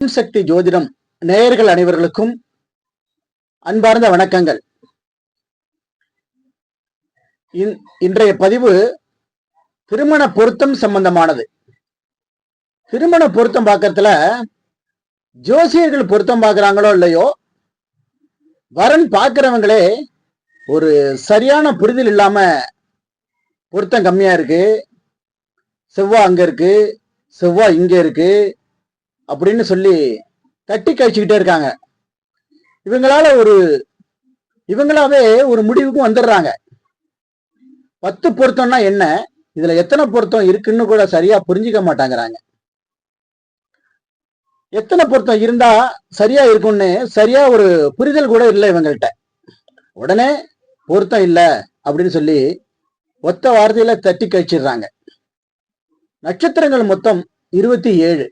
சக்தி ஜோதிடம் நேயர்கள் அனைவர்களுக்கும் அன்பார்ந்த வணக்கங்கள். இன்றைய பதிவு திருமண பொருத்தம் சம்பந்தமானது. திருமண பொருத்தம் பார்க்கறதுல ஜோசியர்கள் பொருத்தம் பார்க்கறாங்களோ இல்லையோ, வரன் பார்க்கிறவங்களே ஒரு சரியான புரிதல் இல்லாம பொருத்தம் கம்மியா இருக்கு, செவ்வாய் அங்க இருக்கு, செவ்வாய் இங்க இருக்கு அப்படின்னு சொல்லி தட்டி கழிச்சுக்கிட்டே இருக்காங்க. இவங்களாவே ஒரு முடிவுக்கும் வந்துடுறாங்க. 10 பொருத்தம்னா என்ன, இதுல எத்தனை பொருத்தம் இருக்குன்னு கூட சரியா புரிஞ்சுக்க மாட்டாங்கிறாங்க. எத்தனை பொருத்தம் இருந்தா சரியா இருக்கும்னு சரியா ஒரு புரிதல் கூட இல்லை இவங்கள்ட்ட. உடனே பொருத்தம் இல்லை அப்படின்னு சொல்லி ஒத்த வார்த்தையில தட்டி கழிச்சிடுறாங்க. நட்சத்திரங்கள் மொத்தம் 27.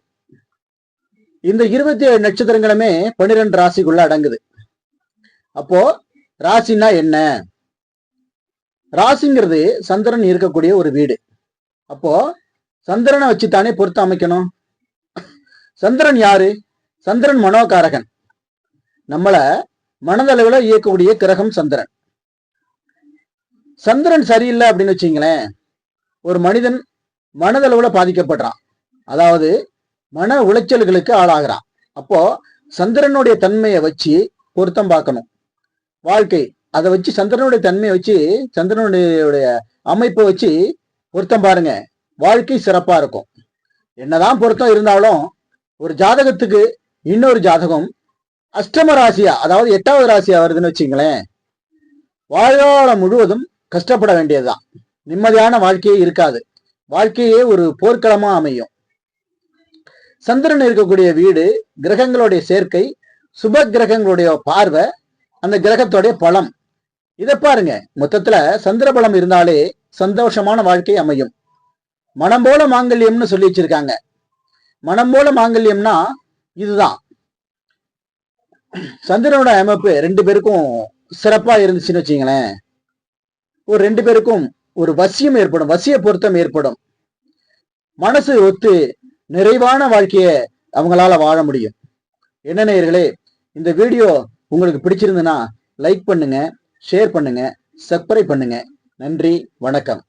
இந்த 27 நட்சத்திரங்களுமே 12 ராசிக்குள்ள அடங்குது. அப்போ ராசினா என்ன? ராசிங்கிறது சந்திரன் இருக்கக்கூடிய ஒரு வீடு. அப்போ சந்திரனை வச்சுத்தானே பொருத்தம் அமைக்கணும். சந்திரன் யாரு? சந்திரன் மனோகாரகன். நம்மள மனதளவுல இயக்கக்கூடிய கிரகம் சந்திரன். சந்திரன் சரியில்லை அப்படின்னு வச்சுங்களேன், ஒரு மனிதன் மனதளவுல பாதிக்கப்படுறான், அதாவது மன உளைச்சல்களுக்கு ஆளாகிறான். அப்போ சந்திரனுடைய தன்மையை வச்சு பொருத்தம் பார்க்கணும். வாழ்க்கை அதை வச்சு சந்திரனுடைய தன்மையை வச்சு, சந்திரனுடைய அமைப்பை வச்சு பொருத்தம் பாருங்க, வாழ்க்கை சிறப்பா இருக்கும். என்னதான் பொருத்தம் இருந்தாலும் ஒரு ஜாதகத்துக்கு இன்னொரு ஜாதகம் அஷ்டம ராசியா, அதாவது 8வது ராசியா வருதுன்னு வச்சுங்களேன், வாழ்வாளம் முழுவதும் கஷ்டப்பட வேண்டியதுதான். நிம்மதியான வாழ்க்கையே இருக்காது. வாழ்க்கையே ஒரு போர்க்களமா அமையும். சந்திரன் இருக்கக்கூடிய வீடு, கிரகங்களுடைய சேர்க்கை, சுப கிரகங்களுடைய பார்வை, அந்த கிரகத்துடைய பலம், இதை பாருங்க. மொத்தத்துல சந்திர பலம் இருந்தாலே சந்தோஷமான வாழ்க்கை அமையும். மனம் போல மாங்கல்யம்னு சொல்லி வச்சிருக்காங்க. மனம் போல மாங்கல்யம்னா இதுதான். சந்திரனோட அமைப்பு 2 பேருக்கும் சிறப்பா இருந்துச்சுன்னு வச்சுங்களேன், ஒரு 2 பேருக்கும் ஒரு வசியம் ஏற்படும், வசிய பொருத்தம் ஏற்படும். மனசு ஒத்து நிறைவான வாழ்க்கையை அவங்களால வாழ முடியும். என்ன நேயர்களே, இந்த வீடியோ உங்களுக்கு பிடிச்சிருந்துன்னா லைக் பண்ணுங்க, ஷேர் பண்ணுங்க, சப்ஸ்கிரைப் பண்ணுங்க. நன்றி, வணக்கம்.